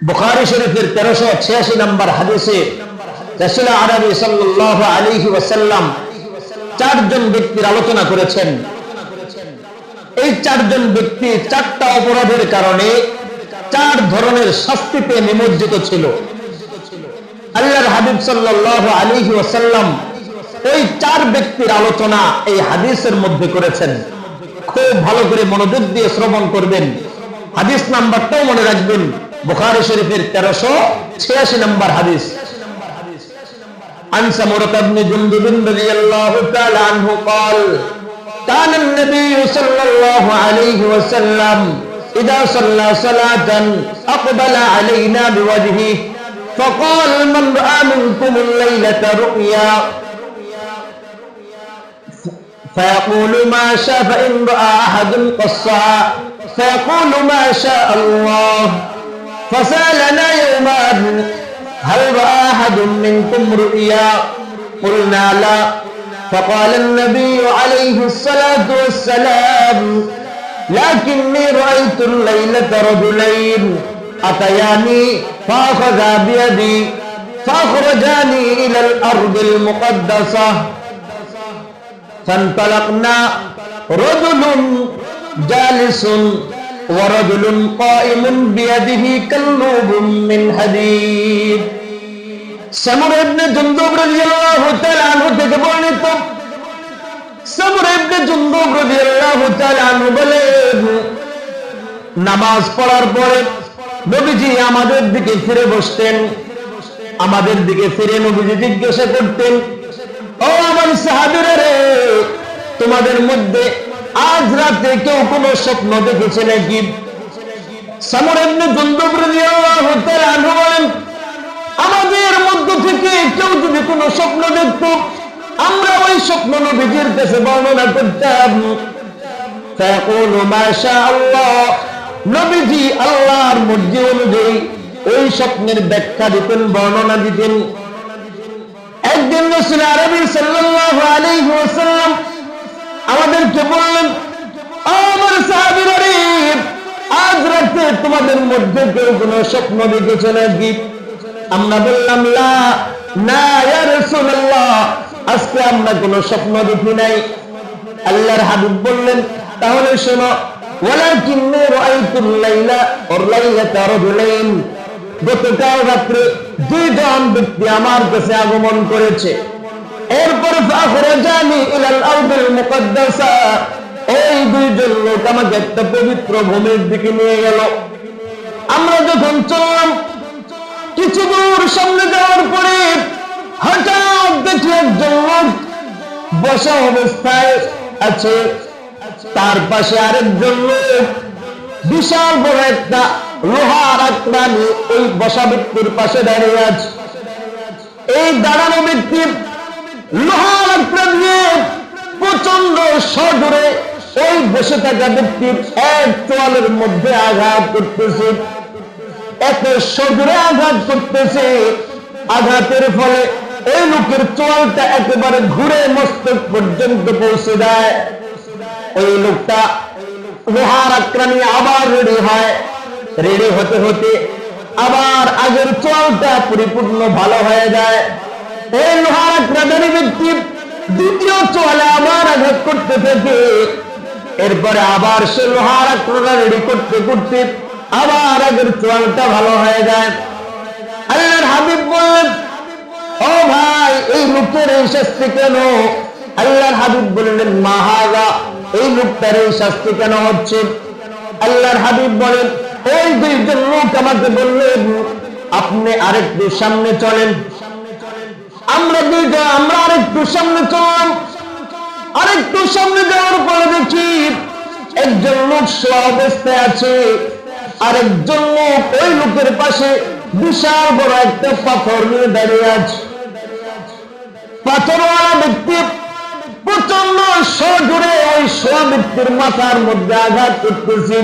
বুখারী শরীফের 1386 নম্বর হাদিসে রাসূল আরবি সাল্লাল্লাহু আলাইহি ওয়াসাল্লাম চারজন ব্যক্তির আলোচনা করেছেন। এই চারজন ব্যক্তি চারটা অপরাধের কারণে চার ধরনের শাস্তিতে নিমজ্জিত ছিল। আল্লাহর হাবিব সাল্লাল্লাহু আলাইহি ওয়াসাল্লাম ওই চার ব্যক্তির আলোচনা এই হাদিসের মধ্যে করেছেন। খুব ভালো করে মনোযোগ দিয়ে শ্রবণ করবেন। হাদিস নাম্বারটাও মনে রাখবেন, বুখারী শরীফের 1386 নম্বর হাদিস। عن سمرة بن جندب رضي الله تعالى عنه قال كان النبي صلى الله عليه وسلم إذا صلى صلاة أقبل علينا بوجهه فقال من رأى منكم الليلة رؤيا فيقول ما شاء فإن رأى أحد قصها فيقول ما شاء الله فسألنا يومئذ هل رأى أحد منكم رؤيا قلنا لا فقال النبي عليه الصلاة والسلام لكني رأيت الليلة رجلين أتياني فأخذا بيدي فأخرجاني إلى الأرض المقدسة فانطلقنا رجل جالس ورجل قائم بيده كلوب من حديد। সামুরা ইবনে জুনদুব রাদিয়াল্লাহু তাআলা আনহু থেকে বর্ণিত। সামুরা ইবনে জুনদুব রাদিয়াল্লাহু তাআলা আনহু বলেন, নামাজ পড়ার পরে নবীজি আমাদের দিকে ফিরে বসতেন। আমাদের দিকে ফিরে নবীজি জিজ্ঞাসা করতেন, ও আমার সাহাবীরা রে, তোমাদের মধ্যে আজ রাতে কেউ কোনো স্বপ্ন দেখেছে নাকি? সামুরা ইবনে জুনদুব রাদিয়াল্লাহু তাআলা আনহু বলেন, আমাদের মধ্য থেকে কেউ যদি কোনো স্বপ্ন দেখত, আমরা ওই স্বপ্ন নবীজির কাছে বর্ণনা করতাম। ফায়াকুলু মা শাআল্লাহ, নবীজি আল্লাহর মর্জি অনুযায়ী ওই স্বপ্নের ব্যাখ্যা দিতেন, বর্ণনা দিতেন। একদিন রাসূল আরবি সাল্লাল্লাহু আলাইহি ওয়াসাল্লাম আমাদেরকে বললেন, আমার সাহাবীরা রে, আজ রাতে তোমাদের মধ্যে কেউ কোনো স্বপ্ন দেখেছে নাকি? আমরা বললাম, লা, না ইয়া রাসূলুল্লাহ, আজকে আমরা কোনো স্বপ্ন দেখি নাই। আল্লাহর হাবিব বললেন, তাহলে শোনো, ওয়ালাকিন্নী রাআইতুল লাইলা ওয়াল লাইলাতা রাজুলাইন, গতকাল রাতে দুইজন ব্যক্তি আমার কাছে আগমন করেছে। এরপর ফাখরাজানি ইলাল আরদিল মুকদ্দাসা, এই দুইজন লোক আমাকে একটা পবিত্র ভূমির দিকে নিয়ে গেল। আমরা যখন চললাম, কিছু দূর সামনে যাওয়ার পরে হঠাৎ দেখি একজন লোক বসা অবস্থায় আছে, তার পাশে আরেকজন লোক বিশাল বড় একটা লোহার আকৃতি ওই বসা ব্যক্তির পাশে দাঁড়িয়ে আছে। এই দাঁড়ানো ব্যক্তি লোহার আকৃতি প্রচন্ড সজোরে ওই বসে থাকা ব্যক্তির এক চোয়ালের মধ্যে আঘাত করতেছে। এত সজোরে আঘাত করতেছে, আঘাতের ফলে ওই লোকের চোয়ালটা একেবারে ঘুরে মস্তক পর্যন্ত পৌঁছে দেয়। ওই লোকটা লোহার আক্রানি আবার রেডি হয়। রেডি হতে হতে আবার আগের চোয়ালটা পরিপূর্ণ ভালো হয়ে যায়। এই লোহার আক্রানি ব্যক্তি দ্বিতীয় চোয়ালে আবার আঘাত করতে থাকে। এরপরে আবার সে লোহার আক্রানি রেডি করতে করতে আবার আগের চোয়ালটা ভালো হয়ে যায়। আল্লাহর হাবিব বললেন, ও ভাই, এই লোকের এই শাস্তি কেন? আল্লাহর হাবিব বললেন, মা হাযা, এই লোকটার এই শাস্তি কেন হচ্ছে? আল্লাহর হাবিব বলেন, ওই দুইজন লোক আমাকে বললেন, আপনি আরেকটু সামনে চলেন। আমরা আরেকটু সামনে চললাম। আরেকটু সামনে যাওয়ার পরে দেখি একজন লোক শোয়া অবস্থায় আছে, আরেকজন লোক ওই লোকের পাশে বিশাল বড় একটা পাথর নিয়ে দাঁড়িয়ে আছে। পাথরওয়ালা ব্যক্তি প্রচন্ড সজোরে ওই শোয়া ব্যক্তির মাথার মধ্যে আঘাত করতেছে।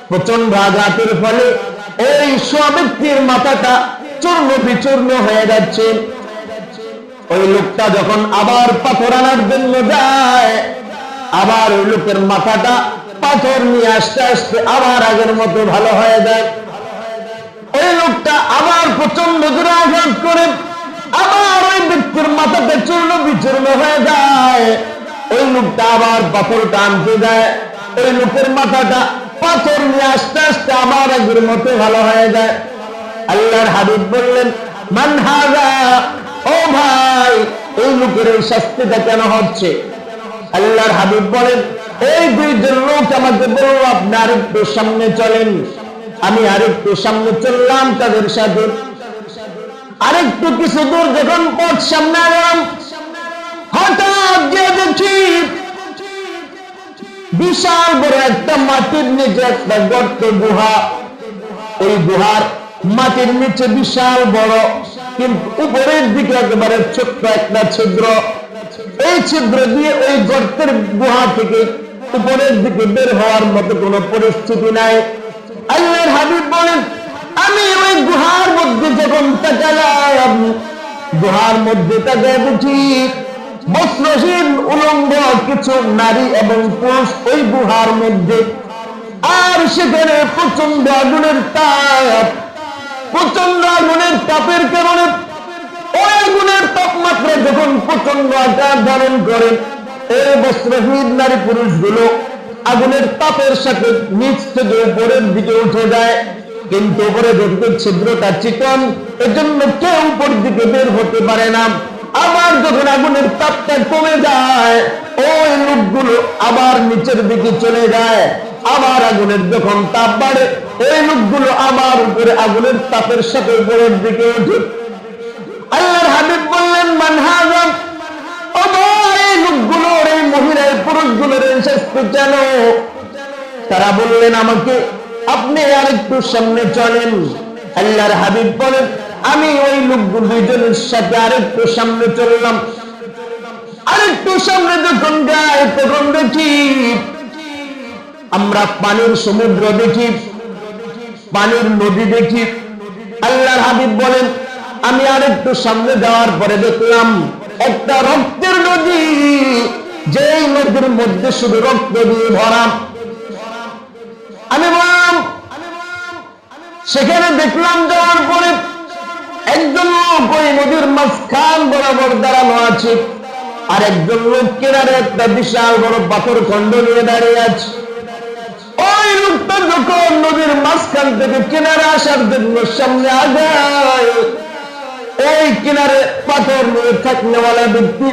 প্রচন্ড আঘাতের ফলে ওই শোয়া ব্যক্তির মাথাটা চূর্ণ বিচূর্ণ হয়ে যাচ্ছে। ওই লোকটা যখন আবার পাথর আনার জন্য যায়, আবার ওই লোকের মাথাটা পাথর নিয়ে আস্তে আস্তে আবার আগের মতো ভালো হয়ে যায়। প্রচন্ড জোরে আঘাত করে আবার ওই ব্যক্তির মাথাটা চূর্ণ বিচূর্ণ হয়ে যায়। ওই লোকটা আবার পাথর টানতে যায়, ওই লোকের মাথাটা পাথর নিয়ে আস্তে আস্তে আবার আগের মতো ভালো হয়ে যায়। আল্লাহর হাবিব বললেন, মান হাযা, ও ভাই এই লোকের এই শাস্তিটা কেন হচ্ছে? আল্লাহর হাবিব বলেন, এই দুইজন লোক আমাকে বলল আপনি আরেকটু সামনে চলেন। আমি আরেকটু সামনে চললাম তাদের সাথে। আরেকটু কিছু দূর যখন পথ সামনে গেলাম, হঠাৎ গিয়ে দেখি বিশাল বড় একটা মাটির নিচে একটা গর্ত, গুহা। ওই গুহার মাটির নিচে বিশাল বড়, কিন্তু উপরের দিকে একেবারে ছোট্ট একটা ছিদ্র। এই ছিদ্র দিয়ে ওই গর্তের গুহা থেকে উপরের দিকে বের হওয়ার মতো কোনো পরিস্থিতি নাই। আল্লাহর হাবিব বলেন, আমি ওই গুহার মধ্যে যখন তাকালাম, গুহার মধ্যে তাকায় দেখি বস্ত্রহীন উলঙ্গ কিছু নারী এবং পুরুষ ওই গুহার মধ্যে। আর সেখানে প্রচন্ড আগুনের তাপ, প্রচন্ড আগুনের তাপের কারণে ওই আগুনের তাপমাত্রা যখন প্রচন্ড আকার ধারণ করে, এই বস্ত্রহীন নারী পুরুষগুলো আগুনের তাপের সাথে নিচ থেকে উপরের দিকে উঠে যায়। কিন্তু উপরে যতটুকু ছিদ্রটা চিকন, এজন্য কেউ উপর দিকে বের হতে পারে না। আবার যখন আগুনের তাপটা কমে যায়, ওই লোকগুলো আবার নিচের দিকে চলে যায়। আবার আগুনের যখন তাপ বাড়ে, ওই লোকগুলো আবার উপরে আগুনের তাপের সাথে উপরের দিকে ওঠে। আল্লাহর হাবিব বললেন, মান হাযা, ও ভাই এই লোকগুলোর, এই মহিলা পুরুষগুলোর এই শাস্তি কেন? তারা বললেন, আমাকে আপনি আরেকটু সামনে চলেন। আল্লাহর হাবিব বলেন, আমি ওই লোকগুলো দুইজনের সাথে আরেকটু সামনে চললাম। আরেকটু সামনে যখন যাই তখন দেখি আমরা পানির সমুদ্র দেখি, পানির নদী দেখি। আল্লাহর হাবিব বলেন, আমি আরেকটু সামনে যাওয়ার পরে দেখলাম একটা রক্তের নদী, যেই নদীর মধ্যে শুধু রক্ত দিয়ে ভরা। আমি বললাম, সেখানে দেখলাম যাওয়ার পরে একজন লোক ওই নদীর মাঝখান বরাবর দাঁড়ানো আছে, আর একজন লোক কিনারে একটা বিশাল বড় পাথর খন্ড নিয়ে দাঁড়িয়ে আছে। ওই লোকটা যখন নদীর মাঝখান থেকে কিনারে আসার জন্য সামনে আগায়, ওই কিনারে পাথর নিয়ে থাকনেওয়ালা ব্যক্তি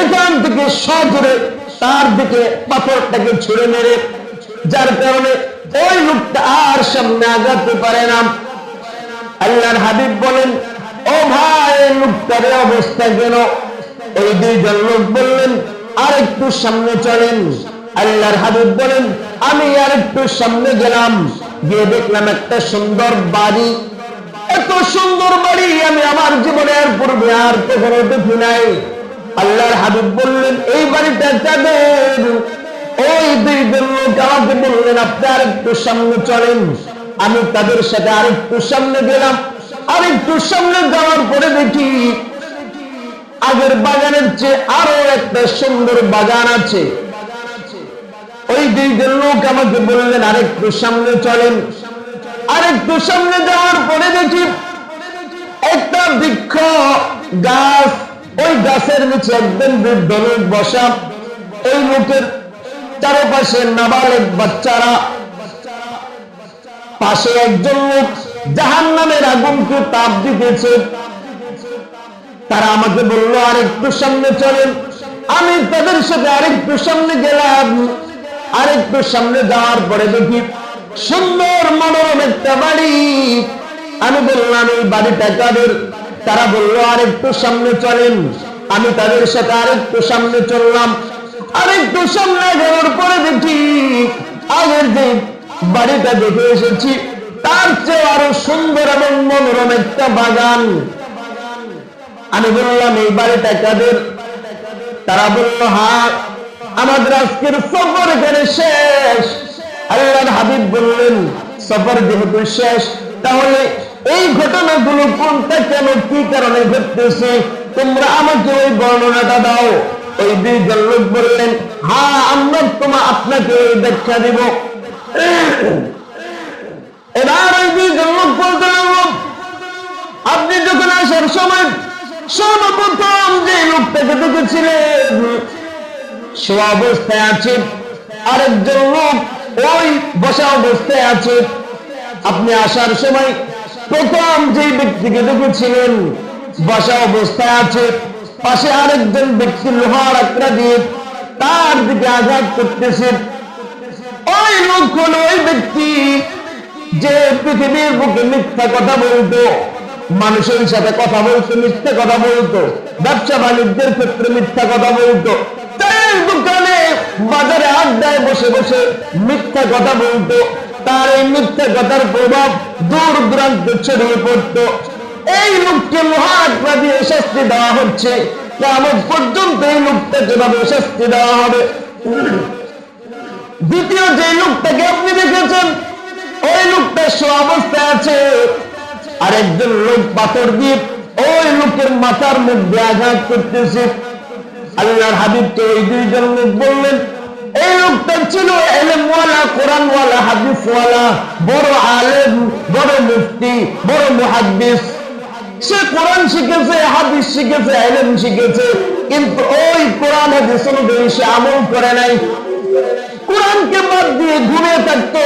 এখান থেকে সজোরে তার দিকে পাথরটাকে ছুড়ে মেরে, যার কারণে ওই লোকটা আর সামনে আগাতে পারে না। আল্লাহর হাবিব বলেন, ও ভাই এই লোকটার অবস্থা কেন? ওই দুইজন লোক বললেন, আরেকটু সামনে চলেন। আল্লাহর হাবিব বলেন, আমি আরেকটু সামনে গেলাম, গিয়ে দেখলাম একটা সুন্দর বাড়ি। এত সুন্দর বাড়ি আমি আমার জীবনে আর পূর্বে আর কখনো দেখি নাই। আল্লাহর হাবিব বললেন, এই বাড়িটা কাদের? ওই দুইজন লোক আমাকে বললেন, আপনি আরেকটু সামনে চলেন। আমি তাদের সাথে আরেকটু সামনে গেলাম। আরেকটু সামনে যাওয়ার পরে দেখি আগের বাগানের চেয়ে আরো একটা সুন্দর বাগান আছে। ওই দুইজন লোক আমাকে বললেন, আরেকটু সামনে চলেন। আরেকটু সামনে যাওয়ার পরে দেখি একটা বৃক্ষ গাছ, ওই গাছের নিচে একজন বৃদ্ধ লোক বসা। ওই লোকের চারপাশে নাবালক বাচ্চারা, পাশে একজন লোক জাহান্নামের আগুনকে তাপ দিতেছে। তারা আমাকে বললো, আরেকটু সামনে চলেন। আমি তাদের সাথে আরেকটু সামনে গেলাম। আরেকটু সামনে যাওয়ার পরে দেখি সুন্দর মনোরম একটা বাড়ি। আমি বললাম, এই বাড়িটা কাদের? তারা বললো, আরেকটু সামনে চলেন। আমি তাদের সাথে আরেকটু সামনে চললাম। আরেকটু সামনে যাওয়ার পরে দেখি আগের যে বাড়িটা দেখে এসেছি তার চেয়ে আরো সুন্দর এবং মনোরম একটা বাগান। আমি বললাম, এই বাড়িটা কাদের? তারা বলল, হ্যাঁ, আমাদের আজকের সফর এখানে শেষ। আল্লাহর হাবিব বললেন, সফর যেহেতু শেষ, তাহলে এই ঘটনাগুলো কোনটা, কেন, কি কারণে ঘটতেছে, তোমরা আমাকে ওই বর্ণনাটা দাও। ওই দুইজন লোক বললেন, হ্যাঁ, আমরা আপনাকে ওই ব্যাখ্যা দিব। এবার ওই দুইজন লোক বলতে লাগলো, সর্বপ্রথম যে লোকটাকে দেখেছিলেন সে অবস্থায় আছে, আরেকজন লোক ওই বসা অবস্থায় আছে। আপনি আসার সময় প্রথম যে ব্যক্তিকে দেখেছিলেন বসা অবস্থায় আছে, পাশে আরেকজন ব্যক্তি লোহার আকড়া দিয়ে তার দিকে আঘাত করতেছে। ওই লোক হলো ওই ব্যক্তি যে পৃথিবীর বুকে মিথ্যা কথা বলতো, মানুষের সাথে কথা বলতো, মিথ্যা কথা বলতো, ব্যবসা বাণিজ্যের ক্ষেত্রে মিথ্যা কথা বলতো, চায়ের দোকানে বাজারে আড্ডায় বসে বসে মিথ্যা কথা বলতো। তার এই মিথ্যা কথার প্রভাব দূর দূরান্তে ছড়িয়ে পড়তো। এই লোককে লোহার দিয়ে শাস্তি দেওয়া হচ্ছে, কিয়ামত পর্যন্ত এই লোকটাকে ভাবে শাস্তি দেওয়া হবে। দ্বিতীয় যে লোকটাকে আপনি দেখেছেন ওই লোকটা শো অবস্থায় আছে, আরেকজন লোক পাথর দিয়ে ওই লোকের মাথার মধ্যে আঘাত করতেছে। আল্লাহর হাবিবকে ওই দুইজন লোক বললেন, এই লোকটা ছিল ইলমওয়ালা, কোরআনওয়ালা, হাদিসওয়ালা, বড় আলেম, বড় মুফতি, বড় মুহাদ্দিস। সে কোরআন শিখেছে, হাদিস শিখেছে, ইলম শিখেছে, কিন্তু ওই কোরআন হাদিস অনুযায়ী সে আমল করে নাই। কোরআনকে বাদ দিয়ে ঘুমিয়ে থাকতো,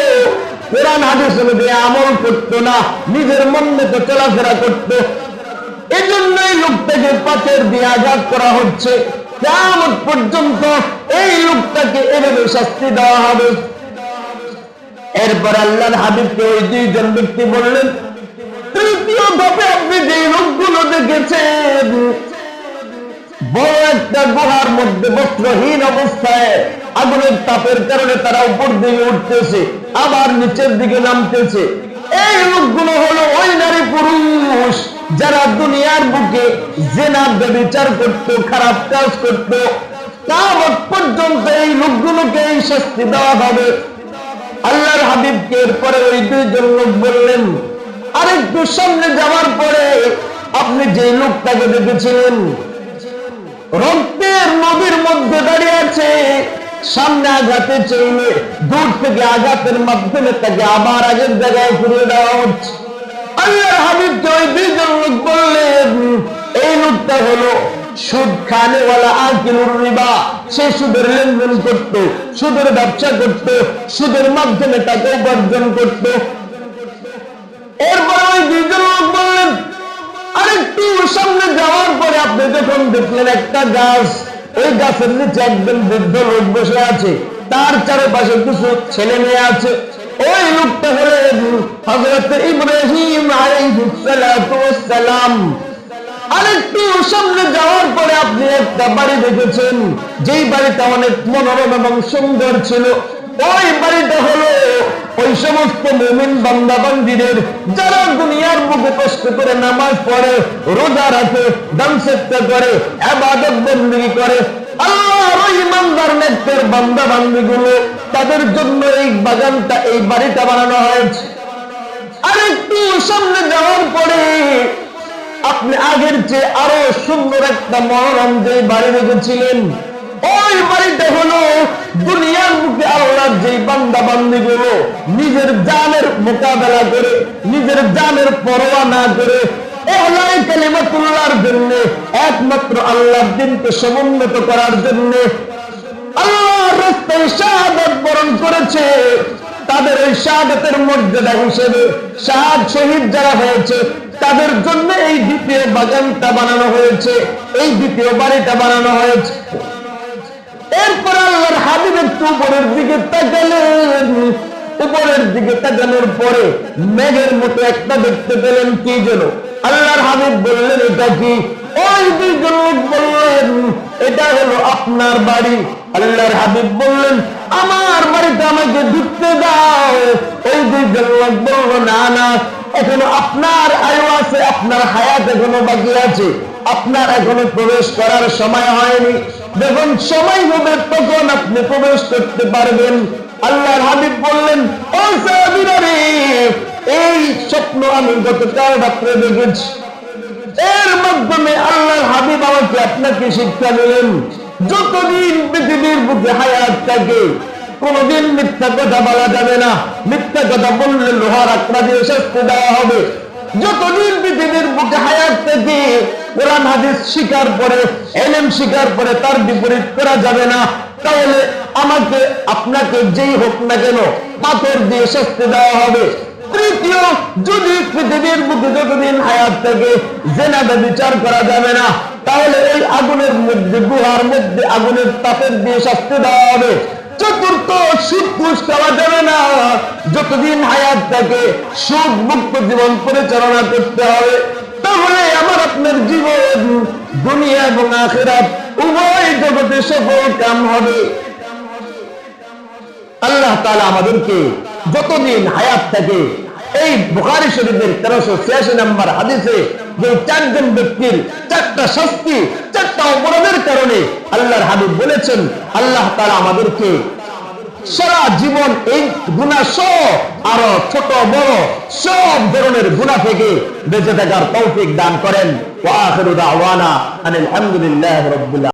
কোরআন হাদিস অনুযায়ী আমল করতো না, নিজের মন মতো চলাফেরা করতো। এই জন্যই লোকটাকে পাথর দিয়ে আঘাত করা হচ্ছে। কিয়ামত পর্যন্ত এই লোকটাকে এভাবে শাস্তি দেওয়া হবে। এরপর আল্লাহর হাবিবকে ওই দুইজন ব্যক্তি বললেন, তৃতীয় ধাপে আপনি যে লোকগুলো দেখেছেন বড় একটা গুহার মধ্যে বস্ত্রহীন অবস্থায় আগুনের তাপের কারণে তারা উপর দিকে উঠতেছে, আবার নিচের দিকে নামতেছে। এই লোকগুলো হলো ওই নারী পুরুষ যারা দুনিয়ার বুকে জিনা, ব্যভিচার করত, খারাপ কাজ করত। কিয়ামত পর্যন্ত এই লোকগুলোকে এই শাস্তি দেওয়া হবে। আল্লাহর হাবিবকে এরপরে ওই দুইজন লোক বললেন, আরেকটু সামনে যাওয়ার পরে আপনি যে লোকটাকে দেখেছিলেন রক্তের নদীর মধ্যে দাঁড়িয়ে আছে, সামনে আঘাতে চাইলে দূর থেকে আঘাতের মাধ্যমে তাকে আবার আগের জায়গায় ফিরিয়ে দেওয়া হচ্ছে। আল্লাহর হাবিবকে ওই দুইজন লোক বললেন, এই লোকটা হলো সুদ খানেওয়ালা, আকিলুর রিবা। সে সুদের লেনদেন করত, সুদের ব্যবসা করত, সুদের মাধ্যমে টাকা উপার্জন করত। এরপর ওই দুইজন লোক বললেন, আরেকটু সামনে যাওয়ার পরে আপনি যখন দেখলেন একটা গাছ, ওই গাছের নিচে একজন বৃদ্ধ লোক বসে আছে, তার চারপাশে কিছু ছেলে মেয়ে আছে। ওই লোকটা হলেন হযরত ইব্রাহিম আলাইহিস সালাতু ওয়াস সালাম। আরেকটু সামনে যাওয়ার পরে আপনি একটা বাড়ি দেখেছেন, যেই বাড়িটা অনেক মনোরম এবং সুন্দর ছিল। ওই বাড়িটা হলো ওই সমস্ত মুমিন বান্দা বান্দীদের যারা দুনিয়ার বুকে কষ্ট করে নামাজ পড়ে, রোজা রাখে, দান সদকা করে, ইবাদত বندگی করে, আল্লাহর ওই ইমানদার নেককার বান্দা বান্দীগুলো, তাদের জন্য এই বাগানটা, এই বাড়িটা বানানো হয়েছে। আরেকটু সামনে যাওয়ার পরে আপনি আগের চেয়ে আরো সুন্দর একটা মনোরম যে বাড়ি রেখেছিলেন, ওই বাড়িটা হলো দুনিয়ার বুকে আল্লাহর যে বান্দা বান্দীগুলো নিজের জানের মোকাবেলা করে, নিজের জানের পরোয়া না করে ইহলাই কালিমাতুল্লাহর জন্য, একমাত্র আল্লাহর দ্বীনকে সমুন্নত করার জন্য আল্লাহর রাস্তায় শাহাদাত বরণ করেছে, তাদের ওই শাহাদাতের মর্যাদা হিসেবে শহীদ যারা হয়েছে তাদের জন্য এই দ্বিতীয় বাগানটা বানানো হয়েছে, এই দ্বিতীয় বাড়িটা বানানো হয়েছে। এরপর আল্লাহর হাবিব একটু উপরের দিকে তাকালেন, উপরের দিকে তাকানোর পরে মেঘের মতো একটা দেখতে পেলেন। কি যেন আল্লাহর হাবিব বললেন, এটা কি? ওই দুইজন লোক বললেন, এটা হলো আপনার বাড়ি। আল্লাহর হাবিব বললেন, আমার বাড়িতে আমাকে ঢুকতে দাও। ওই দুইজন লোক বলল, না না, এখনো আপনার আয়ু আছে, আপনার হায়াত এখনো বাকি আছে, আপনার এখনো প্রবেশ করার সময় হয়নি, যখন সময় হবে তখন আপনি প্রবেশ করতে পারবেন। আল্লাহর হাবিব বললেন, ও সাহাবীরা রে, এই স্বপ্ন আমি গতকাল রাত্রে দেখেছি। এর মাধ্যমে আল্লাহর হাবিব আমাকে আপনাকে শিক্ষা দিলেন, যতদিন পৃথিবীর বুকে হায়াত থাকে কোনদিন মিথ্যা কথা বলা যাবে না। মিথ্যা কথা বললে লোহার আকড়া দিয়ে শাস্তি দেওয়া হবে। যতদিন পৃথিবীর বুকে হায়াত থাকে কোরআন হাদিস শিকার করে, ইলম শিকার করে তার বিপরীত করা যাবে না। তাহলে আমাকে আপনাকে যেই হোক না কেন পাথর দিয়ে শাস্তি দেওয়া হবে। তৃতীয়, যদি পৃথিবীর বুকে যতদিন হায়াত থাকে জিনা ব্যভিচার করা যাবে না, তাহলে ওই আগুনের মধ্যে, গুহার মধ্যে আগুনের তাপের দিয়ে শাস্তি দেওয়া হবে। চতুর্থ, সুদ ঘুষ খাওয়া যাবে না, যতদিন হায়াত থাকে সুদ মুক্ত জীবন পরিচালনা করতে হবে। তাহলে আমার আপনার জীবন দুনিয়া এবং আখিরাত উভয় জগতে সফল কাম হবে। আল্লাহ তাআলা আমাদেরকে যতদিন হায়াত থাকে, এই বুখারী শরীফের 1386 নম্বর হাদিসে যে চারজন ব্যক্তির চারটা শাস্তি, চারটা অপরাধের কারণে আল্লাহর হাবিব বলেছেন, আল্লাহ তাআলা আমাদেরকে সারা জীবন এই গুনাহ সহ আরো ছোট বড় সব ধরনের গুনাহ থেকে বেঁচে থাকার তৌফিক দান করেন। ওয়া আখিরু দাওয়ানা আনিল হামদুলিল্লাহি রাব্বিল